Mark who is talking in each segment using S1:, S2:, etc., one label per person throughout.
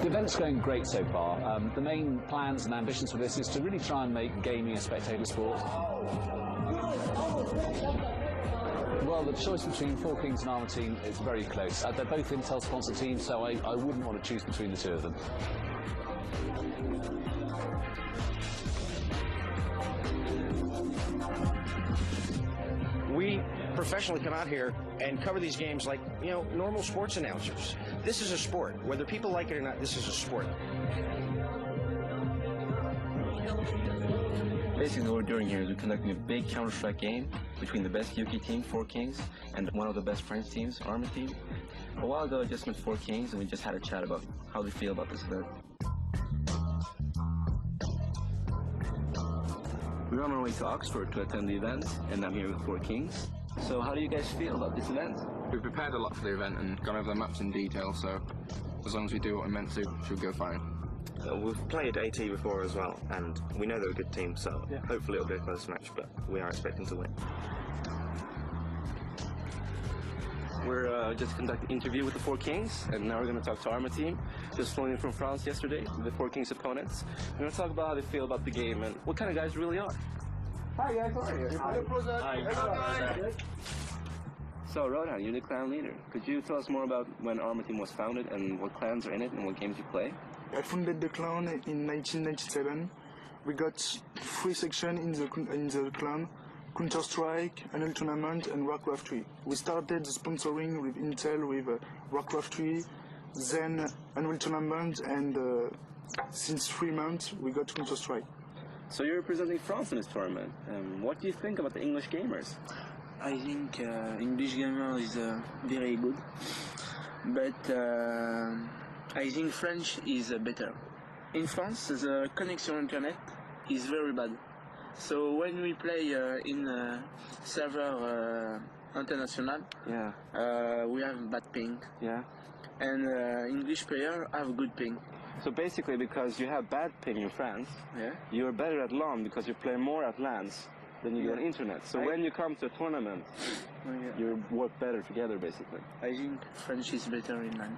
S1: The event's going great so far. The main plans and ambitions for this is to really try and make gaming a spectator sport. Well, the choice between Four Kings and Arma Team is very close. They're both Intel-sponsored teams, so I wouldn't want to choose between the two of them.
S2: We professionally come out here and cover these games like, you know, normal sports announcers. This is a sport. Whether people like it or not, this is a sport.
S3: Basically what we're doing here is we're conducting a big Counter-Strike game between the best UK team, Four Kings, and one of the best French teams, Arma Team. A while ago I just met Four Kings and we just had a chat about how they feel about this event. We're on our way to Oxford to attend the event, and I'm here with Four Kings. So how do you guys feel about this event?
S4: We've prepared a lot for the event and gone over the maps in detail, so as long as we do what we're meant to, should go fine.
S5: We've played AT before as well, and we know they're a good team, so hopefully it'll be a close match, but we are expecting to win.
S3: We're just conducting an interview with the Four Kings, and now we're going to talk to Arma Team, just flown in from France yesterday, the Four Kings opponents. We're going to talk about how they feel about the game and what kind of guys really are.
S6: Hi guys, how are you?
S3: Hi. So Rodan, you're the clan leader. Could you tell us more about when Arma Team was founded and what clans are in it and what games you play?
S6: I founded the clan in 1997. We got 3 sections in the clan: Counter-Strike, Unreal Tournament, and Warcraft 3. We started the sponsoring with Intel with Warcraft 3, then Unreal Tournament, and since 3 months we got Counter-Strike.
S3: So you're representing France in this tournament. What do you think about the English gamers?
S7: I think English gamer is very good, but I think French is better. In France, the connection internet is very bad. So when we play in server international, we have bad ping. And English player have good ping.
S3: So basically, because you have bad ping in France, you're better at LAN because you play more at LANs than you do on internet. So when you come to a tournament, you work better together, basically.
S7: I think French is better in LAN.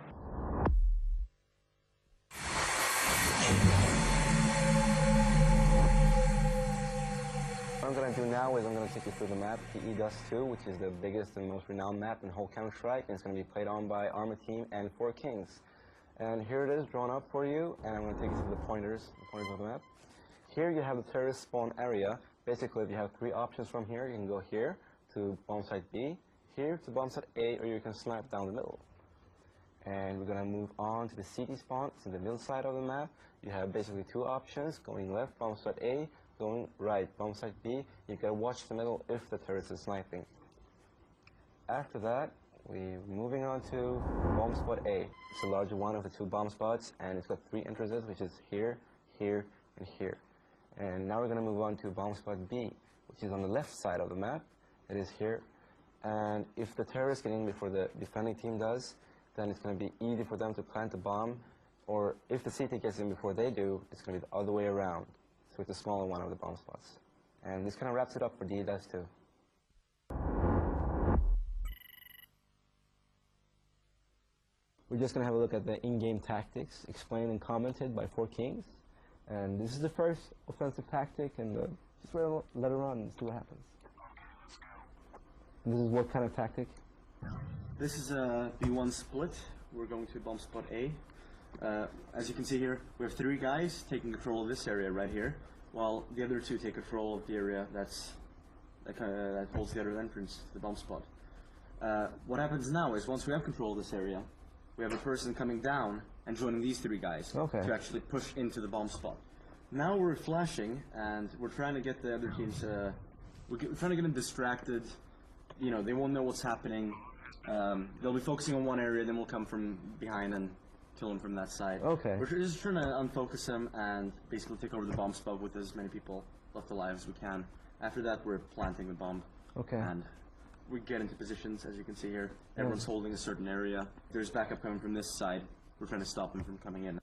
S8: What I'm going to do now is I'm going to take you through the map, PE Dust 2, which is the biggest and most renowned map in whole Counter-Strike, and it's going to be played on by Arma Team and Four Kings. And here it is drawn up for you, and I'm going to take you through the pointers of the map. Here you have the terrorist spawn area. Basically, if you have 3 options from here, you can go here to bomb site B, here to bomb site A, or you can snipe down the middle. And we're going to move on to the CT spawn. It's in the middle side of the map. You have basically 2 options, going left, bomb site A, going right, bomb site B. You got to watch the middle if the terrorist is sniping. After that, we're moving on to bomb spot A. It's the larger one of the 2 bomb spots, and it's got 3 entrances, which is here, here, and here. And now we're going to move on to bomb spot B, which is on the left side of the map. It is here. And if the terrorists get in before the defending team does, then it's going to be easy for them to plant a bomb. Or if the CT gets in before they do, it's going to be the other way around. So it's a smaller one of the bomb spots. And this kind of wraps it up for DDoS 2. We're just going to have a look at the in-game tactics explained and commented by Four Kings. And this is the first offensive tactic, and just let it run and see what happens. And this is what kind of tactic?
S9: This is a B1 split. We're going to bomb spot A. As you can see here, we have 3 guys taking control of this area right here, while the other 2 take control of the area that holds the other entrance to the bomb spot. What happens now is once we have control of this area, we have a person coming down and joining these 3 guys to actually push into the bomb spot. Now we're flashing and we're trying to get the other teams. We're trying to get them distracted. You know, they won't know what's happening. They'll be focusing on one area, then we'll come from behind and kill them from that side. We're just trying to unfocus them and basically take over the bomb spot with as many people left alive as we can. After that, we're planting the bomb. And we get into positions, as you can see here. Everyone's holding a certain area. There's backup coming from this side. We're trying to stop them from coming in.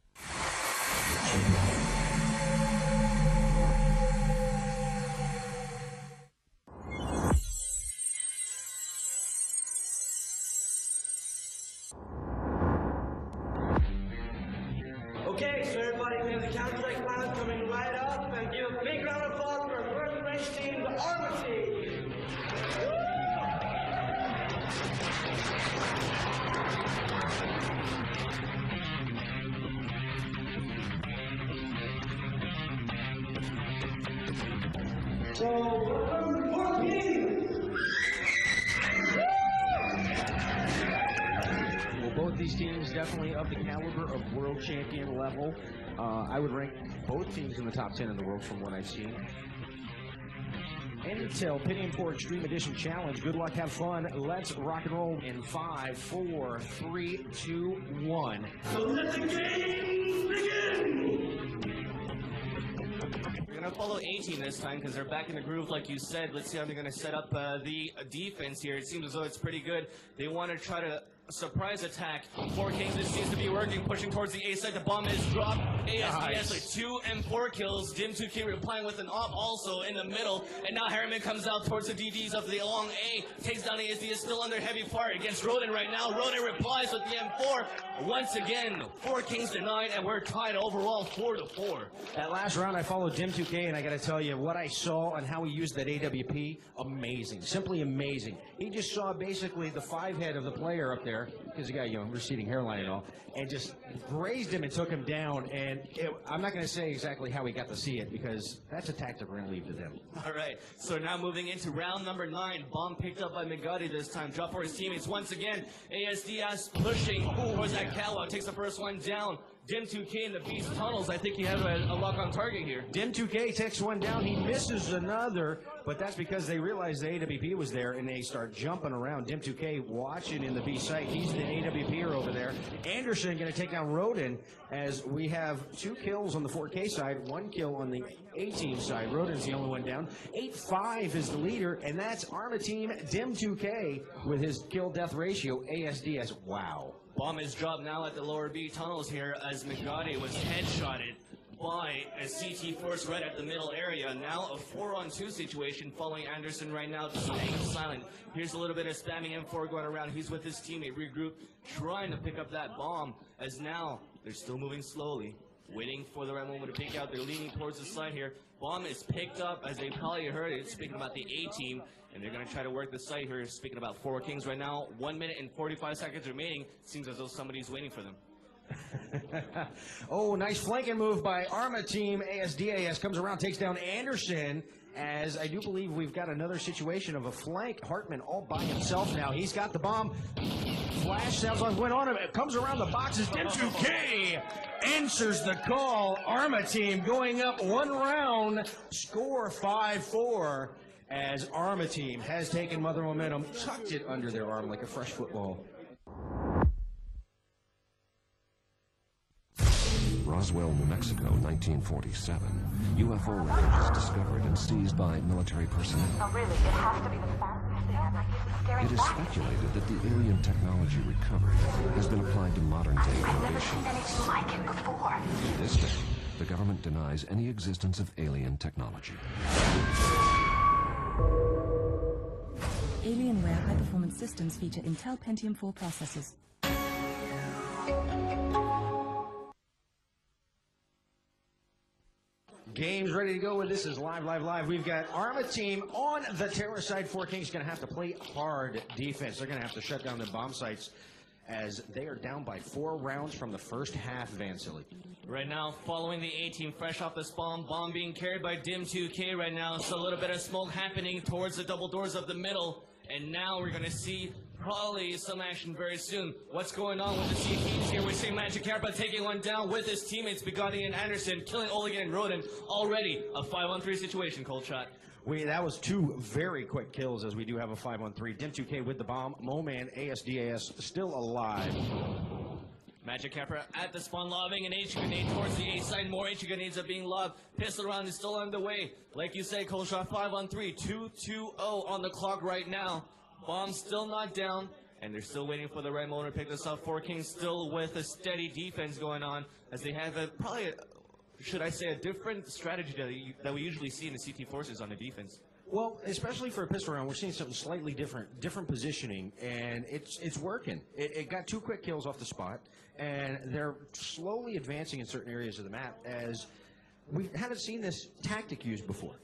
S2: Well, both these teams definitely of the caliber of world champion level. I would rank both teams in the top 10 in the world from what I've seen. Intel Pentium 4 Extreme Edition Challenge. Good luck, have fun. Let's rock and roll in 5, 4, 3, 2, 1.
S10: So let the games begin!
S11: We're going to follow A-Team this time because they're back in the groove, like you said. Let's see how they're going to set up the defense here. It seems as though it's pretty good. They want to try to surprise attack. 4 Kings, this seems to be working, pushing towards the A side. The bomb is dropped. ASDS with 2 and 4 kills. Dim2K replying with an op also in the middle. And now Harriman comes out towards the DDs of the long A. Takes down ASDS, still under heavy fire against Rodin right now. Rodin replies with the M4. Once again, 4 Kings denied, and we're tied overall 4-4.
S2: That last round, I followed Dim2K, and I got to tell you, what I saw and how he used that AWP, amazing. Simply amazing. He just saw basically the 5 head of the player up there, because he got, receding hairline and all, and just grazed him and took him down. And I'm not going to say exactly how he got to see it, because that's a tactic we're going to leave to them.
S11: All right, so now moving into round number 9. Bomb picked up by Migati this time. Drop for his teammates once again. ASDS pushing towards that catwalk. Takes the first one down. Dim2K in the Beast tunnels. I think you have a lock on target here.
S2: Dim2K takes one down. He misses another, but that's because they realized the AWP was there and they start jumping around. Dim2K watching in the B site. He's the AWPer over there. Anderson going to take down Rodin as we have 2 kills on the 4K side, 1 kill on the A-Team side. Rodin's the only one down. 8-5 is the leader, and that's Arma Team Dim2K with his kill-death ratio. ASDS, wow.
S11: Bomb is dropped now at the lower B tunnels here as Migati was headshotted by a CT force right at the middle area. Now a 4-on-2 situation following Anderson right now, staying silent. Here's a little bit of spamming M4 going around. He's with his teammate, regroup, trying to pick up that bomb as now they're still moving slowly, waiting for the right moment to pick out. They're leaning towards the side here. Bomb is picked up, as they probably heard it, speaking about the A-Team, and they're going to try to work the site here, speaking about 4 Kings right now. 1 minute and 45 seconds remaining. Seems as though somebody's waiting for them.
S2: Oh, nice flanking move by Arma Team. ASDAS comes around, takes down Anderson, as I do believe we've got another situation of a flank. Hartman all by himself now. He's got the bomb. Flash sounds like went on him. It comes around the boxes. Dim2K answers the call. Arma Team going up 1 round. Score 5-4 as Arma Team has taken Mother Momentum, tucked it under their arm like a fresh football.
S12: Roswell, New Mexico, 1947. UFO wreckage is discovered and seized by military personnel.
S13: Oh, really? It has to be the fastest thing ever.
S12: It is speculated that the alien technology recovered has been applied to modern-day
S13: I've never
S12: innovation.
S13: seen anything like it before.
S12: To this day, the government denies any existence of alien technology.
S14: Alienware high-performance systems feature Intel Pentium 4 processors.
S2: Game's ready to go, and this is live. We've got Arma Team on the terror side. 4 Kings going to have to play hard defense. They're going to have to shut down their bomb sites as they are down by 4 rounds from the first half, Vansily.
S11: Right now, following the A-Team fresh off the spawn, bomb being carried by Dim2K right now. So a little bit of smoke happening towards the double doors of the middle. And now we're going to see probably some action very soon. What's going on with the CTs here? We're seeing Magic Carpa taking one down with his teammates, Bugatti and Anderson, killing Oligan and Rodin. Already a 5-on-3 situation, Cold Shot.
S2: That was 2 very quick kills as we do have a 5-on-3. Dim2K with the bomb. Moman, ASDAS still alive.
S11: Magic Capra at the spawn, lobbing an H grenade towards the A side. More H grenades are being lobbed. Pistol round is still underway. Like you say, Cold Shot 5-on-3. 2-2-0 on the clock right now. Bomb still not down, and they're still waiting for the right moment to pick this up. 4 Kings still with a steady defense going on as they have should I say, a different strategy that we usually see in the CT forces on the defense.
S2: Well, especially for a pistol round, we're seeing something slightly different positioning, and it's working. It got 2 quick kills off the spot, and they're slowly advancing in certain areas of the map as we haven't seen this tactic used before.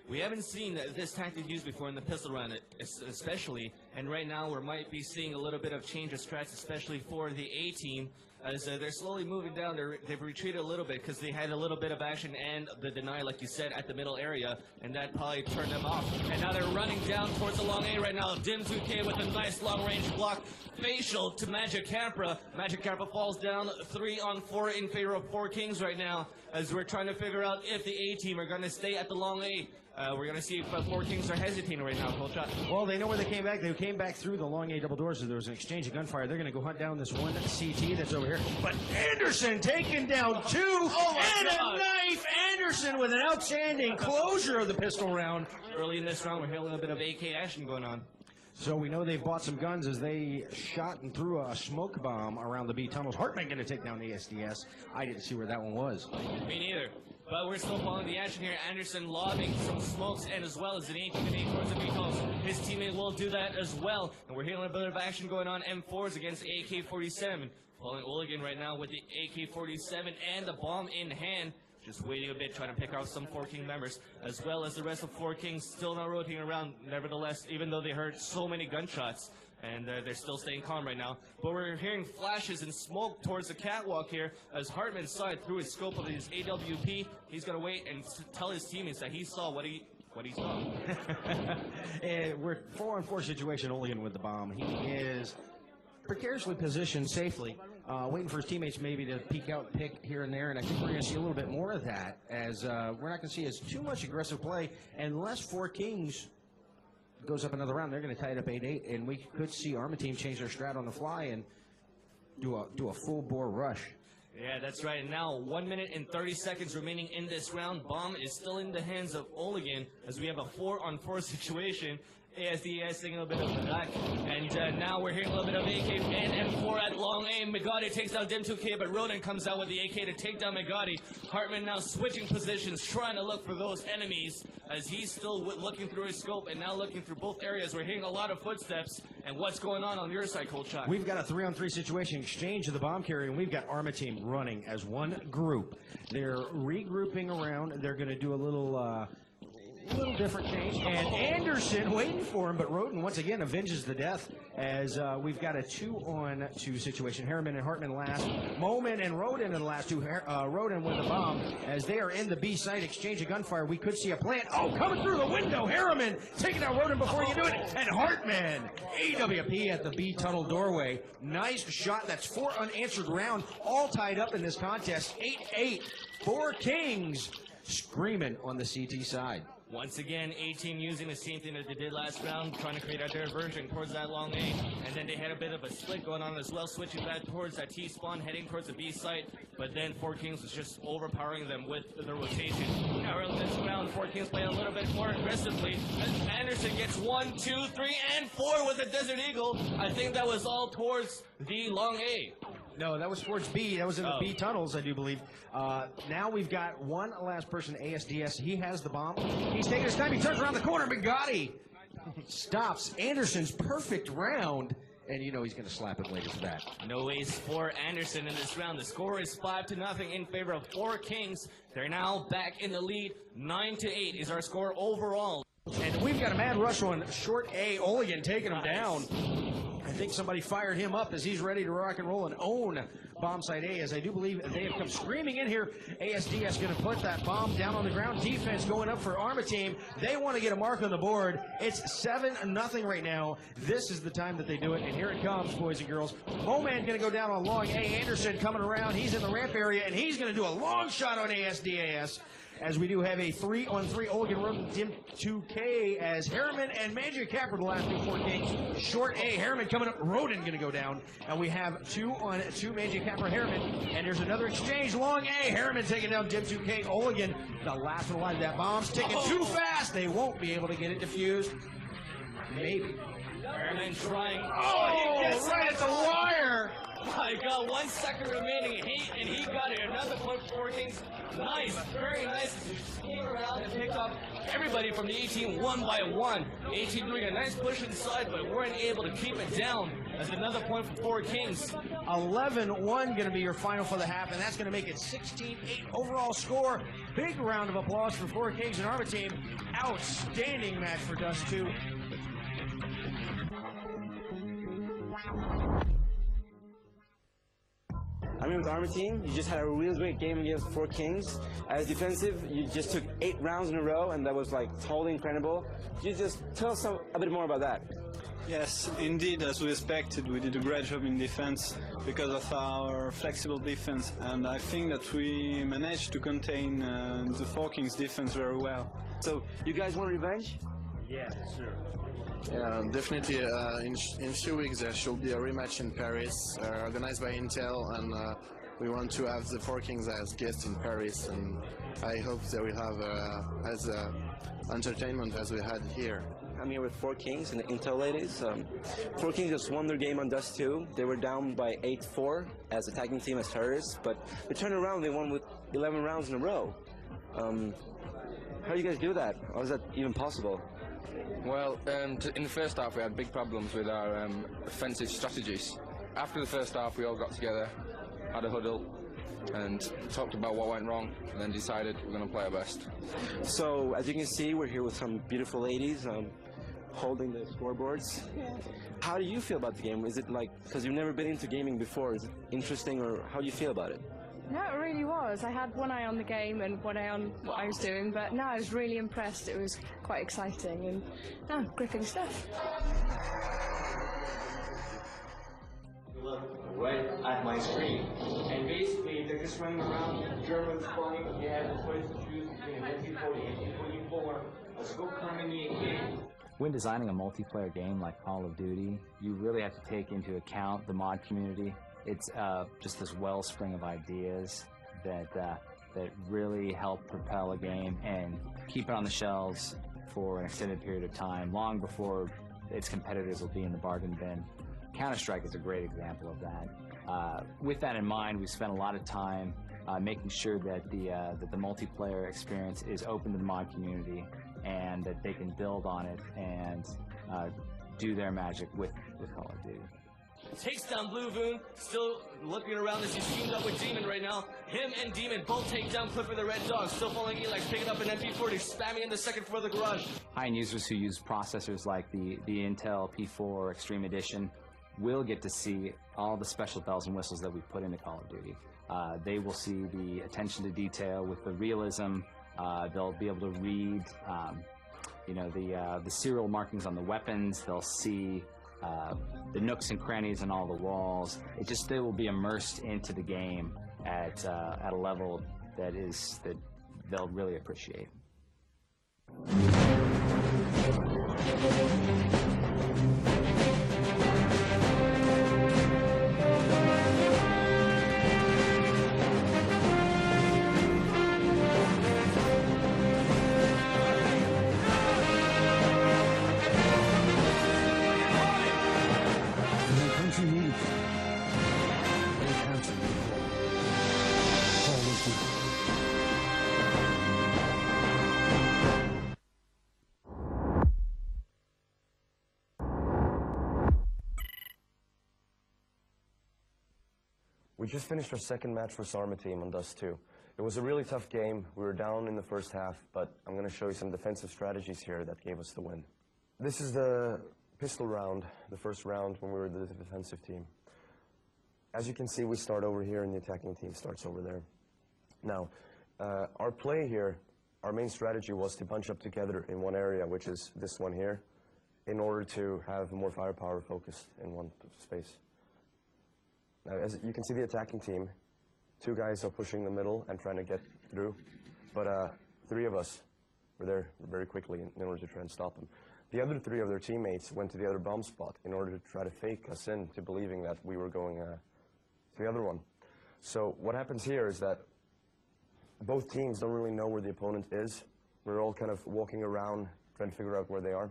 S11: We haven't seen this tactic used before in the pistol round, especially, and right now we might be seeing a little bit of change of strats, especially for the A-Team, as they're slowly moving down. They've retreated a little bit because they had a little bit of action and the deny, like you said, at the middle area, and that probably turned them off. And now they're running down towards the long A right now. Dim2K with a nice long-range block. Facial to Magic Capra. Magic Capra falls down 3-on-4 in favor of 4Kings right now, as we're trying to figure out if the A team are going to stay at the long A. We're going to see if 4Kings are hesitating right now, Coach.
S2: Well, they know where they came back. They came back through the long A double doors, so there was an exchange of gunfire. They're going to go hunt down this one CT that's over here. But Anderson taking down two, and a knife! Anderson with an outstanding closure of the pistol round.
S11: Early in this round, we're hearing a bit of AK action going on.
S2: So we know they've bought some guns as they shot and threw a smoke bomb around the B tunnels. Hartman going to take down the ASDS. I didn't see where that one was.
S11: Me neither. But we're still following the action here. Anderson lobbing some smokes and as well as an AT towards the B tunnels. His teammate will do that as well. And we're hearing a bit of action going on. M4s against AK-47. Following Oligan right now with the AK-47 and the bomb in hand. Just waiting a bit, trying to pick out some 4King members, as well as the rest of 4Kings still not rotating around, nevertheless, even though they heard so many gunshots, and they're still staying calm right now. But we're hearing flashes and smoke towards the catwalk here, as Hartman saw it through his scope of his AWP. He's going to wait and tell his teammates that he saw what he saw.
S2: We're 4-on-4 situation, Oligan with the bomb. He is precariously positioned safely, waiting for his teammates maybe to peek out and pick here and there, and I think we're going to see a little bit more of that, as we're not going to see as too much aggressive play unless 4Kings goes up another round. They're going to tie it up 8-8, and we could see Arma Team change their strat on the fly and do a full-bore rush.
S11: Yeah, that's right. And now 1 minute and 30 seconds remaining in this round. Bomb is still in the hands of Oligan, as we have a 4-on-4 situation. ASDS taking a little bit of the back, and now we're hearing a little bit of AK and M4 at long aim. Megati takes down Dim2K, but Ronan comes out with the AK to take down Megati. Hartman now switching positions, trying to look for those enemies, as he's still looking through his scope and now looking through both areas. We're hearing a lot of footsteps, and what's going on your side, Cold Shot?
S2: We've got a 3-on-3 situation, exchange of the bomb carrier, and we've got Arma Team running as one group. They're regrouping around. They're going to do a little different change, and Anderson waiting for him, but Roden once again avenges the death, as we've got a 2-on-2 situation. Harriman and Hartman last, Moman and Roden in the last two. Roden with the bomb, as they are in the B site, exchange of gunfire. We could see a plant. Oh, coming through the window, Harriman taking out Roden before you do it, and Hartman, AWP at the B tunnel doorway. Nice shot. That's 4 unanswered round, all tied up in this contest. 8-8, 4Kings screaming on the CT side.
S11: Once again, A-Team using the same thing that they did last round, trying to create a diversion towards that long A. And then they had a bit of a split going on as well, switching back towards that T-spawn, heading towards the B site. But then 4Kings was just overpowering them with the rotation. Now in this round, 4Kings play a little bit more aggressively. As Anderson gets 1, 2, 3, and 4 with the Desert Eagle. I think that was all towards the long A.
S2: No, that was towards B. That was in the B tunnels, I do believe. Now we've got one last person, ASDS. He has the bomb. He's taking his time. He turns around the corner. Megati stops Anderson's perfect round. And you know he's going to slap it later for that.
S11: No ace for Anderson in this round. The score is 5-0 in favor of 4Kings. They're now back in the lead. 9-8 is our score overall.
S2: And we've got a mad rush on short A. Oligan taking him down. I think somebody fired him up as he's ready to rock and roll and own bomb site A, as I do believe they have come screaming in here. ASDS going to put that bomb down on the ground. Defense going up for Arma Team. They want to get a mark on the board. It's 7-0 right now. This is the time that they do it, and here it comes, boys and girls. Moman going to go down on long A. Anderson coming around. He's in the ramp area, and he's going to do a long shot on ASDAS. As we do have a 3-on-3 Oligan Roden Dim2K, as Harriman and Magic Capra, the last 4Kings. Short A, Harriman coming up, Roden going to go down. And we have 2-on-2 Magic Capra, Harriman. And there's another exchange, long A, Harriman taking down Dim2K, Oligan. The last one alive, that bomb's ticking too fast. They won't be able to get it defused. Maybe.
S11: Harriman trying.
S2: Oh,
S11: he gets
S2: right at the wire.
S11: My God, 1 second remaining, and he got it. Another point for 4Kings. Nice, very nice. Came around and picked up everybody from the A-Team one by one. A-Team doing a nice push inside, but weren't able to keep it down. That's another point for 4Kings.
S2: 11-1 going to be your final for the half, and that's going to make it 16-8 overall score. Big round of applause for 4Kings and Arma Team. Outstanding match for Dust 2.
S8: in with Arma team. You just had a real great game against 4 Kings. As defensive, you just took 8 rounds in a row, and that was like totally incredible. Could you just tell us a bit more about that?
S15: Yes, indeed, as we expected, we did a great job in defense because of our flexible defense, and I think that we managed to contain the 4 Kings defense very well.
S8: So, you guys want revenge?
S2: Yeah, sure.
S16: Yeah, definitely. In a few weeks there should be a rematch in Paris, organized by Intel, and we want to have the 4 Kings as guests in Paris, and I hope they will have as entertainment as we had here.
S8: I'm here with 4 Kings and the Intel ladies. 4 Kings just won their game on Dust 2. They were down by 8-4 as attacking team as terrorists, but they turned around, they won with 11 rounds in a row. How do you guys do that? How is that even possible?
S4: Well, in the first half we had big problems with our offensive strategies. After the first half we all got together, had a huddle, and talked about what went wrong, and then decided we're going to play our best.
S8: So, as you can see, we're here with some beautiful ladies holding the scoreboards. How do you feel about the game? Is it like, because you've never been into gaming before, is it interesting, or how do you feel about it?
S17: No, it really was. I had one eye on the game and one eye on what I was doing, but no, I was really impressed. It was quite exciting and no, gripping stuff.
S18: Look right at my screen, and basically they're just running around. Germans flying. You have the choice to choose between an MP40 and MP24, a scope harmony game.
S19: When designing a multiplayer game like Call of Duty, you really have to take into account the mod community. It's just this wellspring of ideas that really help propel a game and keep it on the shelves for an extended period of time, long before its competitors will be in the bargain bin. Counter-Strike is a great example of that. With that in mind, we spent a lot of time making sure that the multiplayer experience is open to the mod community and that they can build on it and do their magic with Call of Duty.
S11: Takes down Blue Voon, still looking around as he's teamed up with Demon right now. Him and Demon both take down Clifford the Red Dog, still following Elex, picking up an MP40, spamming in the second floor of the garage.
S19: High-end users who use processors like the Intel P4 Extreme Edition will get to see all the special bells and whistles that we put into Call of Duty. They will see the attention to detail with the realism. They'll be able to read, the serial markings on the weapons. They'll see the nooks and crannies and all the walls. They will be immersed into the game at a level that they'll really appreciate.
S20: We just finished our second match for Arma team on Dust 2. It was a really tough game. We were down in the first half, but I'm going to show you some defensive strategies here that gave us the win. This is the pistol round, the first round when we were the defensive team. As you can see, we start over here and the attacking team starts over there. Now, our play here, our main strategy was to bunch up together in one area, which is this one here, in order to have more firepower focused in one space. Now, as you can see the attacking team, 2 guys are pushing the middle and trying to get through, but 3 of us were there very quickly in order to try and stop them. The other 3 of their teammates went to the other bomb spot in order to try to fake us into believing that we were going to the other one. So what happens here is that both teams don't really know where the opponent is. We're all kind of walking around trying to figure out where they are.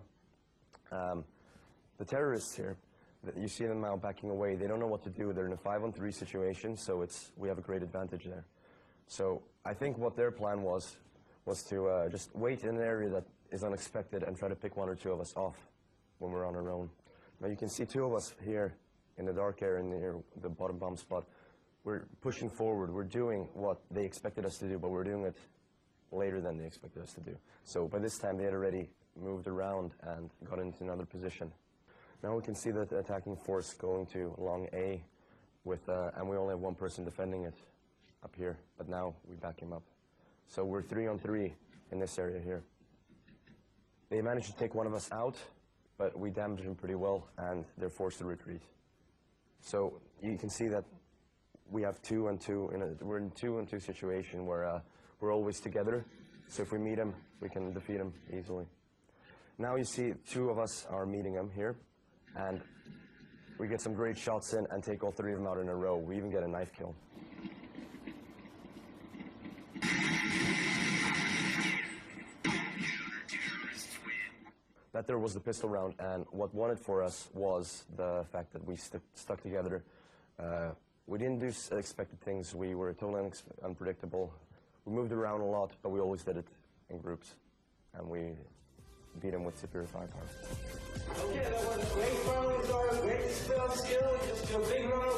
S20: The terrorists here, you see them now backing away. They don't know what to do. They're in a 5-on-3 situation, so we have a great advantage there. So I think what their plan was to just wait in an area that is unexpected and try to pick 1 or 2 of us off when we're on our own. Now you can see 2 of us here in the dark area near the bottom bomb spot. We're pushing forward. We're doing what they expected us to do, but we're doing it later than they expected us to do. So by this time they had already moved around and got into another position. Now we can see that the attacking force going to long A, and we only have one person defending it up here, but now we back him up. So we're 3-on-3 in this area here. They managed to take one of us out, but we damaged him pretty well, and they're forced to retreat. So you can see that we have 2-on-2. We're in 2-on-2 situation where we're always together. So if we meet him, we can defeat him easily. Now you see 2 of us are meeting him here, and we get some great shots in and take all 3 of them out in a row. We even get a knife kill. That there was the pistol round, and what won it for us was the fact that we stuck together. We didn't do expected things. We were totally unpredictable. We moved around a lot, but we always did it in groups, and we beat them with superior firepower.
S10: Okay, that was a great final result, great spell skill, just a big round